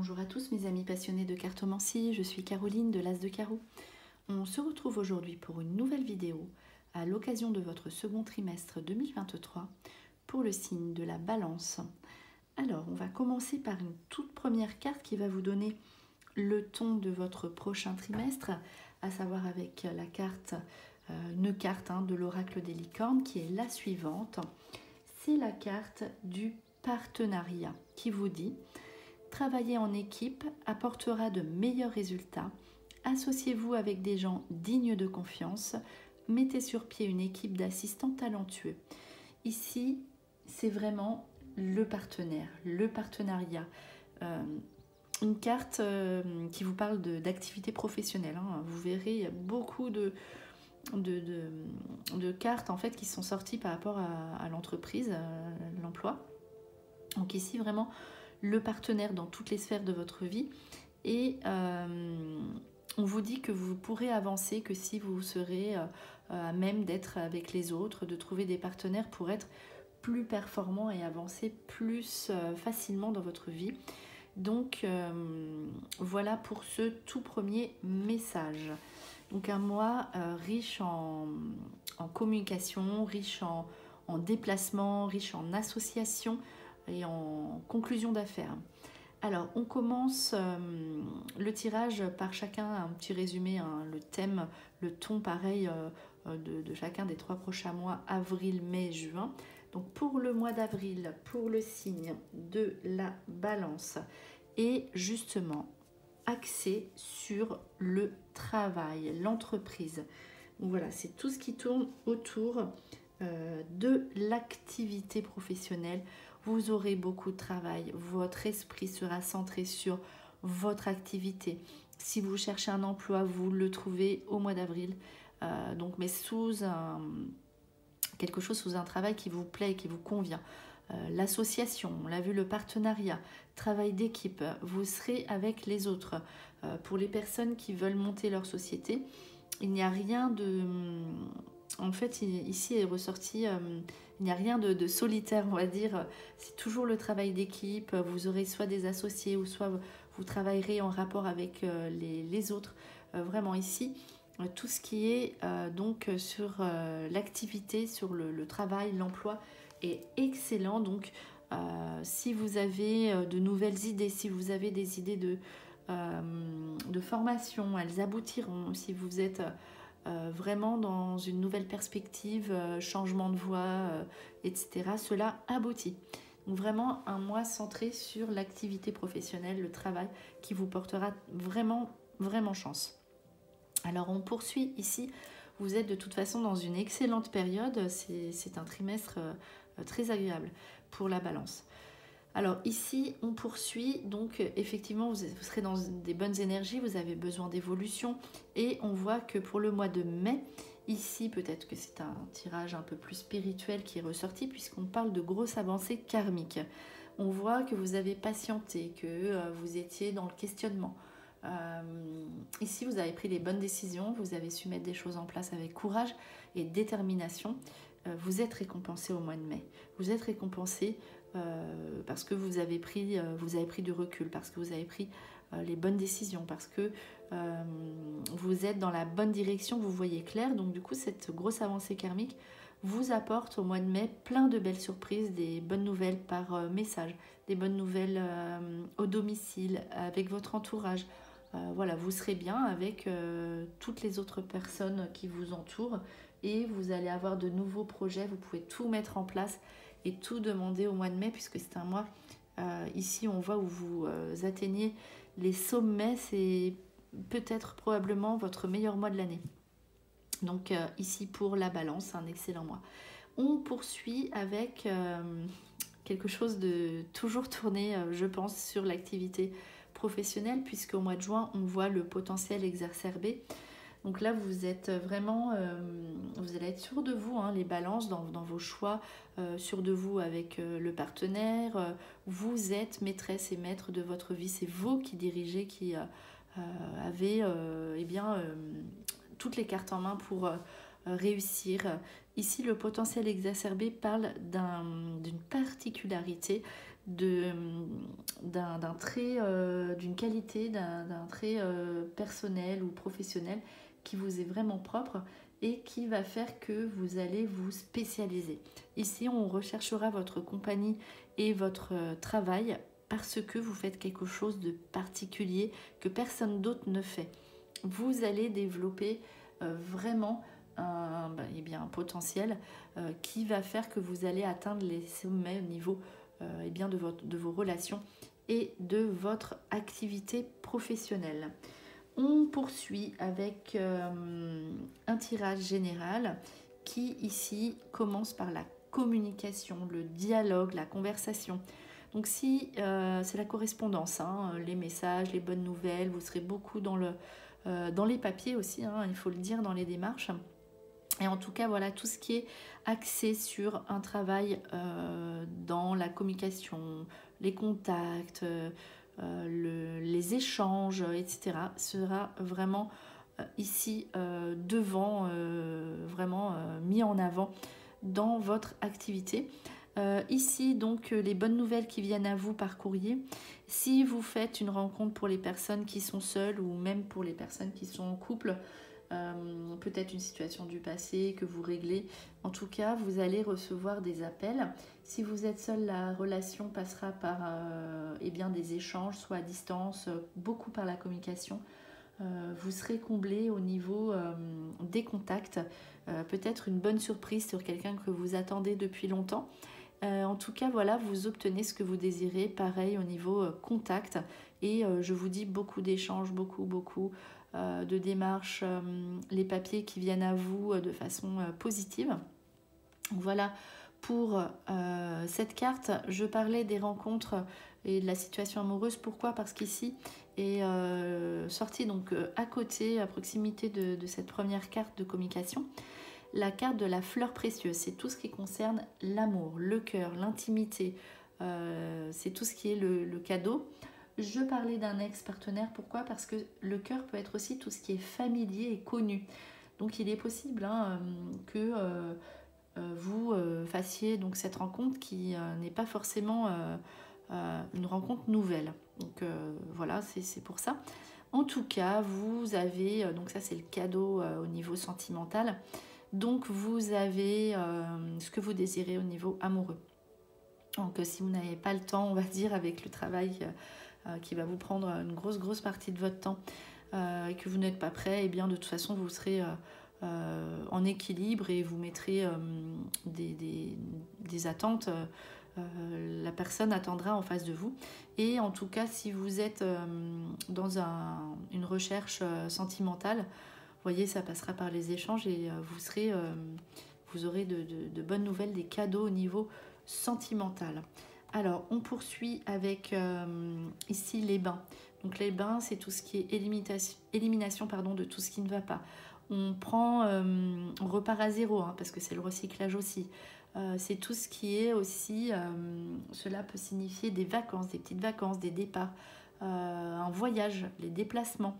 Bonjour à tous mes amis passionnés de cartomancie, je suis Caroline de l'As de Carreau. On se retrouve aujourd'hui pour une nouvelle vidéo à l'occasion de votre second trimestre 2023 pour le signe de la Balance. Alors on va commencer par une toute première carte qui va vous donner le ton de votre prochain trimestre, à savoir avec la carte, une carte de l'oracle des licornes qui est la suivante. C'est la carte du partenariat qui vous dit: travailler en équipe apportera de meilleurs résultats. Associez-vous avec des gens dignes de confiance. Mettez sur pied une équipe d'assistants talentueux. Ici, c'est vraiment le partenaire, le partenariat. Une carte qui vous parle d'activité professionnelle. Vous verrez, il y a beaucoup de cartes en fait qui sont sorties par rapport à l'entreprise, à l'emploi. Donc ici, vraiment, le partenaire dans toutes les sphères de votre vie. Et on vous dit que vous pourrez avancer que si vous serez à même d'être avec les autres, de trouver des partenaires pour être plus performant et avancer plus facilement dans votre vie. Donc voilà pour ce tout premier message. Donc un mois riche en communication, riche en déplacement, riche en association et en conclusion d'affaires. Alors on commence le tirage par chacun, un petit résumé, le thème, le ton pareil de chacun des 3 prochains mois, avril, mai, juin. Donc pour le mois d'avril, pour le signe de la Balance, et justement axé sur le travail, l'entreprise. Donc voilà, c'est tout ce qui tourne autour de l'activité professionnelle. Vous aurez beaucoup de travail, votre esprit sera centré sur votre activité. Si vous cherchez un emploi, vous le trouvez au mois d'avril, mais sous quelque chose, sous un travail qui vous plaît, qui vous convient. L'association, on l'a vu, le partenariat, travail d'équipe, vous serez avec les autres. Pour les personnes qui veulent monter leur société, il n'y a rien de... En fait, ici est ressorti, il n'y a rien de solitaire, on va dire. C'est toujours le travail d'équipe. Vous aurez soit des associés ou soit vous travaillerez en rapport avec les autres. Vraiment ici, tout ce qui est donc sur l'activité, sur le travail, l'emploi est excellent. Donc, si vous avez de nouvelles idées, si vous avez des idées de formation, elles aboutiront. Si vous êtes vraiment dans une nouvelle perspective, changement de voie, etc., cela aboutit. Donc vraiment un mois centré sur l'activité professionnelle, le travail qui vous portera vraiment, vraiment chance. Alors on poursuit ici, vous êtes de toute façon dans une excellente période, c'est un trimestre très agréable pour la Balance. Alors ici, on poursuit, donc effectivement, vous serez dans des bonnes énergies, vous avez besoin d'évolution et on voit que pour le mois de mai, ici peut-être que c'est un tirage un peu plus spirituel qui est ressorti puisqu'on parle de grosses avancées karmiques. On voit que vous avez patienté, que vous étiez dans le questionnement. Ici, vous avez pris les bonnes décisions, vous avez su mettre des choses en place avec courage et détermination. Vous êtes récompensé au mois de mai. Vous êtes récompensé parce que vous avez pris du recul, parce que vous avez pris les bonnes décisions, parce que vous êtes dans la bonne direction, vous voyez clair. Donc du coup, cette grosse avancée karmique vous apporte au mois de mai plein de belles surprises, des bonnes nouvelles par message, des bonnes nouvelles au domicile, avec votre entourage. Voilà, vous serez bien avec toutes les autres personnes qui vous entourent et vous allez avoir de nouveaux projets, vous pouvez tout mettre en place et tout demander au mois de mai puisque c'est un mois, ici on voit où vous atteignez les sommets, c'est peut-être probablement votre meilleur mois de l'année. Donc ici pour la Balance, un excellent mois. On poursuit avec quelque chose de toujours tourné, je pense, sur l'activité professionnelle puisque au mois de juin, on voit le potentiel exacerbé. Donc là, vous êtes vraiment, vous allez être sûr de vous, les balances dans vos choix, sûr de vous avec le partenaire. Vous êtes maîtresse et maître de votre vie. C'est vous qui dirigez, qui avez toutes les cartes en main pour réussir. Ici, le potentiel exacerbé parle d'une particularité. d'un trait, d'une qualité, d'un trait personnel ou professionnel qui vous est vraiment propre et qui va faire que vous allez vous spécialiser. Ici, on recherchera votre compagnie et votre travail parce que vous faites quelque chose de particulier que personne d'autre ne fait. Vous allez développer vraiment un potentiel qui va faire que vous allez atteindre les sommets au niveau de vos relations et de votre activité professionnelle. On poursuit avec un tirage général qui ici commence par la communication, le dialogue, la conversation. Donc si c'est la correspondance, hein, les messages, les bonnes nouvelles, vous serez beaucoup dans les papiers aussi, hein, il faut le dire, dans les démarches. Et en tout cas, voilà, tout ce qui est axé sur un travail dans la communication, les contacts, les échanges, etc. sera vraiment ici devant, vraiment mis en avant dans votre activité. Ici, donc, les bonnes nouvelles qui viennent à vous par courrier. Si vous faites une rencontre pour les personnes qui sont seules ou même pour les personnes qui sont en couple, peut-être une situation du passé que vous réglez. En tout cas, vous allez recevoir des appels. Si vous êtes seul, la relation passera par des échanges, soit à distance, beaucoup par la communication. Vous serez comblé au niveau des contacts. Peut-être une bonne surprise sur quelqu'un que vous attendez depuis longtemps. En tout cas, voilà, vous obtenez ce que vous désirez. Pareil au niveau contact. Et je vous dis beaucoup d'échanges, beaucoup de démarches, les papiers qui viennent à vous de façon positive. Voilà pour cette carte. Je parlais des rencontres et de la situation amoureuse. Pourquoi? Parce qu'ici est sortie donc à côté, à proximité de cette première carte de communication, la carte de la fleur précieuse. C'est tout ce qui concerne l'amour, le cœur, l'intimité. C'est tout ce qui est le cadeau. Je parlais d'un ex-partenaire, pourquoi? Parce que le cœur peut être aussi tout ce qui est familier et connu. Donc il est possible que vous fassiez donc cette rencontre qui n'est pas forcément une rencontre nouvelle. Donc voilà, c'est pour ça. En tout cas, vous avez, donc ça c'est le cadeau au niveau sentimental, donc vous avez ce que vous désirez au niveau amoureux. Donc si vous n'avez pas le temps, on va dire, avec le travail qui va vous prendre une grosse partie de votre temps et que vous n'êtes pas prêt, et bien de toute façon vous serez en équilibre et vous mettrez des attentes. La personne attendra en face de vous. Et en tout cas, si vous êtes dans une recherche sentimentale, vous voyez, ça passera par les échanges et vous aurez de bonnes nouvelles, des cadeaux au niveau sentimental. Alors, on poursuit avec ici les bains. Donc les bains, c'est tout ce qui est élimination de tout ce qui ne va pas. On repart à zéro, hein, parce que c'est le recyclage aussi. C'est tout ce qui est aussi, cela peut signifier des vacances, des petites vacances, des départs, un voyage, les déplacements.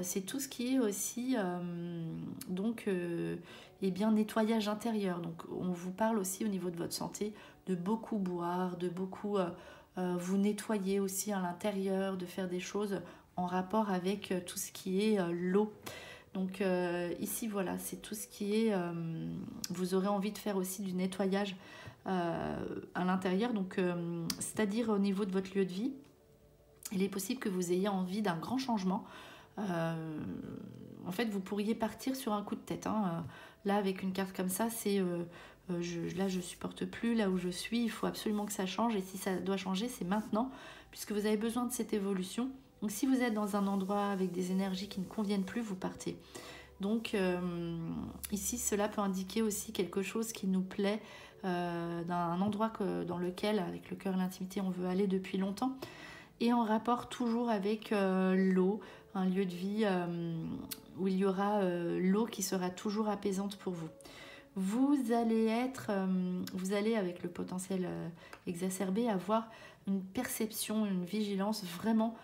C'est tout ce qui est aussi nettoyage intérieur. Donc on vous parle aussi au niveau de votre santé de beaucoup boire, de beaucoup vous nettoyer aussi à l'intérieur, de faire des choses en rapport avec tout ce qui est l'eau. Donc ici voilà, c'est tout ce qui est, vous aurez envie de faire aussi du nettoyage à l'intérieur, donc c'est-à-dire au niveau de votre lieu de vie. Il est possible que vous ayez envie d'un grand changement. En fait, vous pourriez partir sur un coup de tête. Là, avec une carte comme ça, c'est là, je supporte plus là où je suis. Il faut absolument que ça change. Et si ça doit changer, c'est maintenant, puisque vous avez besoin de cette évolution. Donc, si vous êtes dans un endroit avec des énergies qui ne conviennent plus, vous partez. Donc, ici, cela peut indiquer aussi quelque chose qui nous plaît, d'un endroit dans lequel, avec le cœur et l'intimité, on veut aller depuis longtemps. Et en rapport toujours avec l'eau, un lieu de vie où il y aura l'eau qui sera toujours apaisante pour vous. Vous allez avec le potentiel exacerbé, avoir une perception, une vigilance vraiment,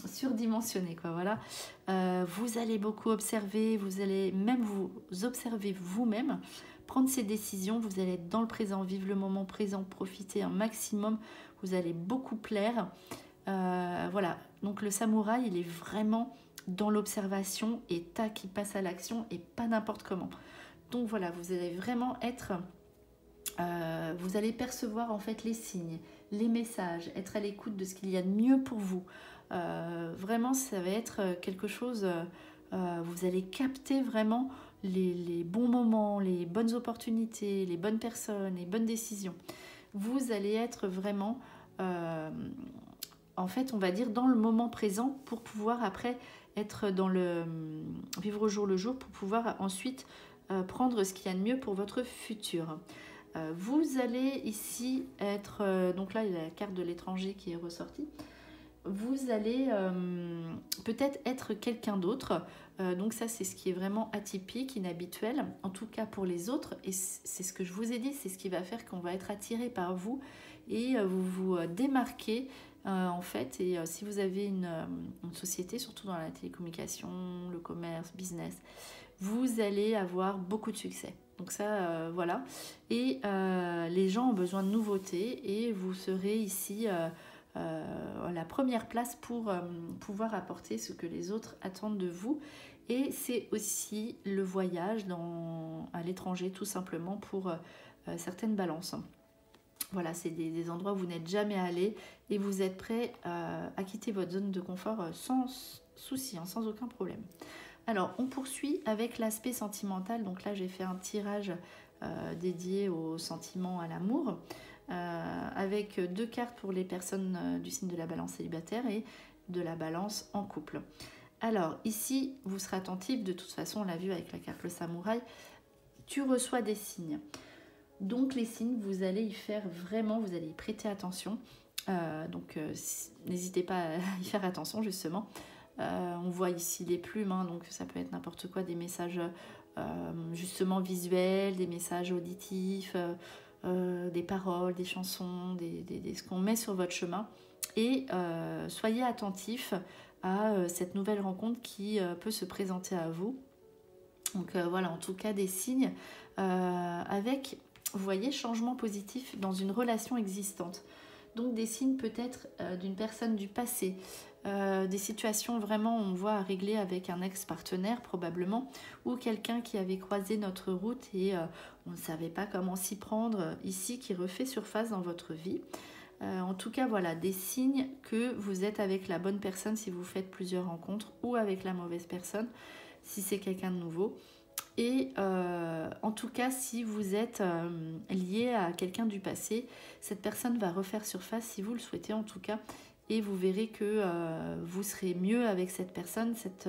surdimensionnée, quoi, voilà. Vous allez beaucoup observer, vous allez même vous observer vous-même, prendre ces décisions, vous allez être dans le présent, vivre le moment présent, profiter un maximum, vous allez beaucoup plaire. Voilà, donc le samouraï, il est vraiment dans l'observation et tac, il passe à l'action et pas n'importe comment. Donc voilà, vous allez vraiment être, vous allez percevoir en fait les signes, les messages, être à l'écoute de ce qu'il y a de mieux pour vous. Vraiment, ça va être quelque chose, vous allez capter vraiment les bons moments, les bonnes opportunités, les bonnes personnes, les bonnes décisions. Vous allez être vraiment, en fait, on va dire dans le moment présent pour pouvoir après être dans le vivre au jour le jour pour pouvoir ensuite prendre ce qu'il y a de mieux pour votre futur. Vous allez ici être, donc là il y a la carte de l'étranger qui est ressortie, vous allez peut-être être quelqu'un d'autre, donc ça c'est ce qui est vraiment atypique, inhabituel, en tout cas pour les autres, et c'est ce que je vous ai dit, c'est ce qui va faire qu'on va être attiré par vous et vous vous démarquez en fait, et si vous avez une société, surtout dans la télécommunication, le commerce, business, vous allez avoir beaucoup de succès. Donc ça, voilà. Et les gens ont besoin de nouveautés et vous serez ici la première place pour pouvoir apporter ce que les autres attendent de vous. Et c'est aussi le voyage à l'étranger, tout simplement pour certaines balances. Voilà, c'est des endroits où vous n'êtes jamais allé et vous êtes prêt à quitter votre zone de confort sans souci, hein, sans aucun problème. Alors, on poursuit avec l'aspect sentimental. Donc là, j'ai fait un tirage dédié aux sentiments, à l'amour, avec 2 cartes pour les personnes du signe de la balance célibataire et de la balance en couple. Alors, ici, vous serez attentif. De toute façon, on l'a vu avec la carte le samouraï. Tu reçois des signes. Donc, les signes, vous allez y faire vraiment, vous allez y prêter attention. N'hésitez pas à y faire attention, justement. On voit ici les plumes, hein, donc ça peut être n'importe quoi, des messages justement visuels, des messages auditifs, des paroles, des chansons, ce qu'on met sur votre chemin. Et soyez attentifs à cette nouvelle rencontre qui peut se présenter à vous. Donc voilà, en tout cas des signes avec, vous voyez, changement positif dans une relation existante. Donc des signes peut-être d'une personne du passé, des situations vraiment on voit à régler avec un ex-partenaire probablement, ou quelqu'un qui avait croisé notre route et on ne savait pas comment s'y prendre, ici qui refait surface dans votre vie. En tout cas voilà, des signes que vous êtes avec la bonne personne si vous faites plusieurs rencontres, ou avec la mauvaise personne si c'est quelqu'un de nouveau. Et en tout cas, si vous êtes lié à quelqu'un du passé, cette personne va refaire surface si vous le souhaitez en tout cas. Et vous verrez que vous serez mieux avec cette personne. Cette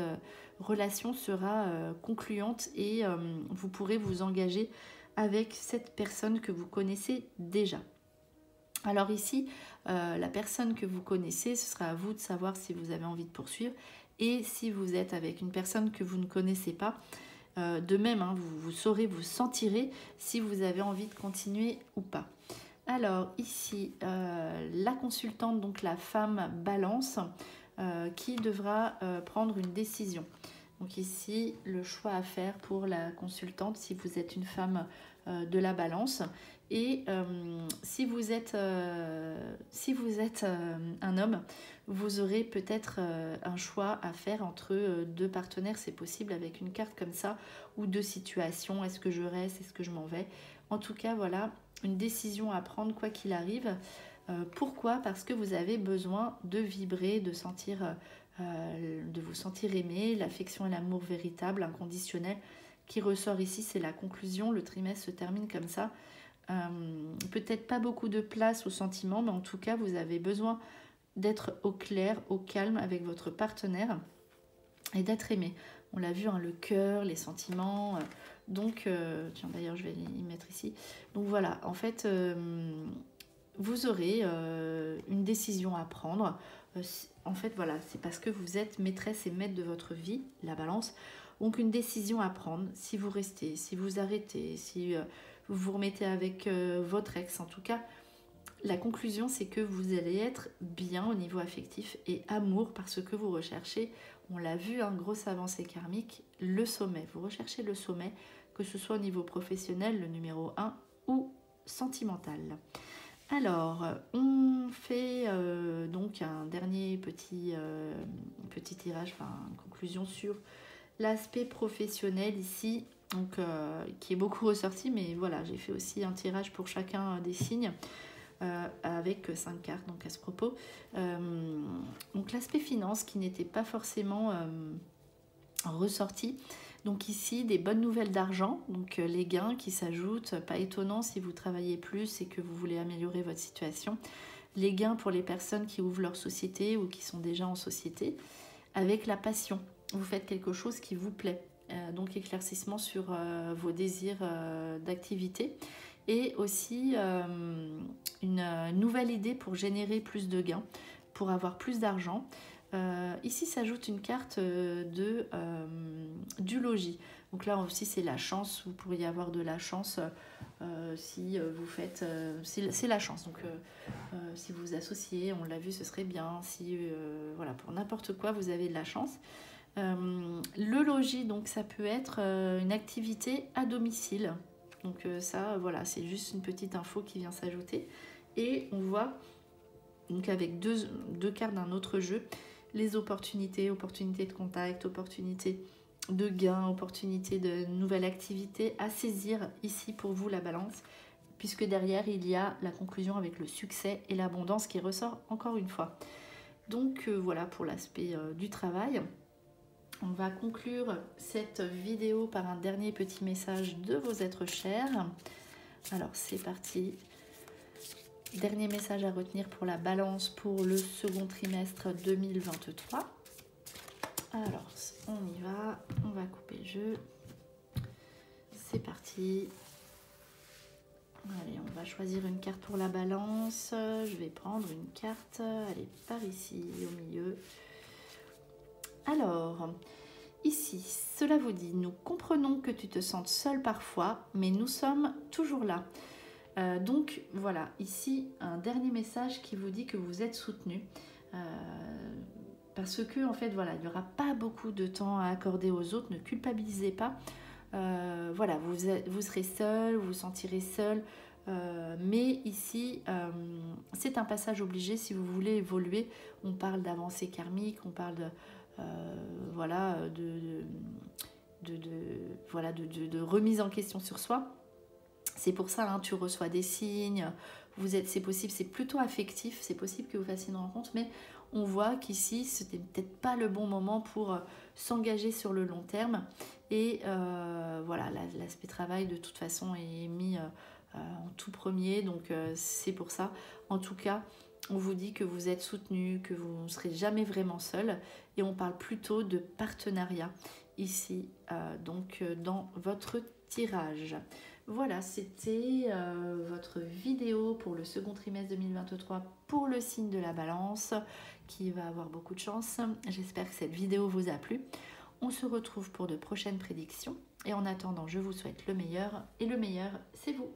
relation sera concluante et vous pourrez vous engager avec cette personne que vous connaissez déjà. Alors ici, la personne que vous connaissez, ce sera à vous de savoir si vous avez envie de poursuivre. Et si vous êtes avec une personne que vous ne connaissez pas, de même, hein, vous saurez, vous sentirez si vous avez envie de continuer ou pas. Alors ici, la consultante, donc la femme balance, qui devra prendre une décision. Donc ici, le choix à faire pour la consultante si vous êtes une femme de la balance. Et si vous êtes un homme, vous aurez peut-être un choix à faire entre 2 partenaires, c'est possible avec une carte comme ça, ou 2 situations, est-ce que je reste, est-ce que je m'en vais. En tout cas, voilà, une décision à prendre quoi qu'il arrive. Pourquoi ? Parce que vous avez besoin de vibrer, de vous sentir aimé, l'affection et l'amour véritable, inconditionnel, qui ressort ici, c'est la conclusion, le trimestre se termine comme ça. Peut-être pas beaucoup de place aux sentiments, mais en tout cas vous avez besoin d'être au clair, au calme avec votre partenaire et d'être aimé. On l'a vu, hein, le cœur, les sentiments, donc tiens d'ailleurs je vais y mettre ici. Donc voilà, en fait vous aurez une décision à prendre. En fait voilà, c'est parce que vous êtes maîtresse et maître de votre vie, la balance. Donc une décision à prendre, si vous restez, si vous arrêtez, si vous vous remettez avec votre ex. En tout cas, la conclusion, c'est que vous allez être bien au niveau affectif et amour parce que vous recherchez, on l'a vu, grosse avancée karmique, le sommet. Vous recherchez le sommet que ce soit au niveau professionnel, le numéro 1, ou sentimental. Alors, on fait donc un dernier petit tirage, enfin conclusion sur l'aspect professionnel ici, donc, qui est beaucoup ressorti, mais voilà, j'ai fait aussi un tirage pour chacun des signes avec 5 cartes donc à ce propos. Donc l'aspect finance qui n'était pas forcément ressorti. Donc ici, des bonnes nouvelles d'argent, donc les gains qui s'ajoutent, pas étonnant si vous travaillez plus et que vous voulez améliorer votre situation. Les gains pour les personnes qui ouvrent leur société ou qui sont déjà en société, avec la passion. Vous faites quelque chose qui vous plaît, donc éclaircissement sur vos désirs d'activité et aussi une nouvelle idée pour générer plus de gains, pour avoir plus d'argent. Ici s'ajoute une carte du logis. Donc là aussi c'est la chance, vous pourriez avoir de la chance si vous faites... c'est la chance, donc si vous vous associez, on l'a vu, ce serait bien. Si voilà, pour n'importe quoi, vous avez de la chance. Le logis, donc ça peut être une activité à domicile. Donc ça, voilà, c'est juste une petite info qui vient s'ajouter. Et on voit, donc avec deux cartes d'un autre jeu, les opportunités de contact, opportunités de gain, opportunités de nouvelles activités à saisir ici pour vous la balance, puisque derrière il y a la conclusion avec le succès et l'abondance qui ressort encore une fois. Donc voilà pour l'aspect du travail. On va conclure cette vidéo par un dernier petit message de vos êtres chers. Alors c'est parti. Dernier message à retenir pour la balance pour le second trimestre 2023. Alors, on y va. On va couper le jeu. C'est parti. Allez, on va choisir une carte pour la balance. Je vais prendre une carte. Allez, par ici, au milieu. Alors, ici, cela vous dit, nous comprenons que tu te sentes seul parfois, mais nous sommes toujours là. Donc voilà, ici un dernier message qui vous dit que vous êtes soutenu parce que en fait voilà, il n'y aura pas beaucoup de temps à accorder aux autres, ne culpabilisez pas. Voilà, vous serez seul, vous vous sentirez seul, mais ici c'est un passage obligé si vous voulez évoluer. On parle d'avancée karmique, on parle voilà, de remise en question sur soi. C'est pour ça, hein, tu reçois des signes, c'est possible, c'est plutôt affectif, c'est possible que vous fassiez une rencontre, mais on voit qu'ici, c'était peut-être pas le bon moment pour s'engager sur le long terme. Et voilà, l'aspect travail, de toute façon, est mis en tout premier, donc c'est pour ça. En tout cas, on vous dit que vous êtes soutenu, que vous ne serez jamais vraiment seul, et on parle plutôt de partenariat ici, donc dans votre tirage. Voilà, c'était votre vidéo pour le second trimestre 2023 pour le signe de la balance qui va avoir beaucoup de chance. J'espère que cette vidéo vous a plu. On se retrouve pour de prochaines prédictions et en attendant, je vous souhaite le meilleur et le meilleur, c'est vous.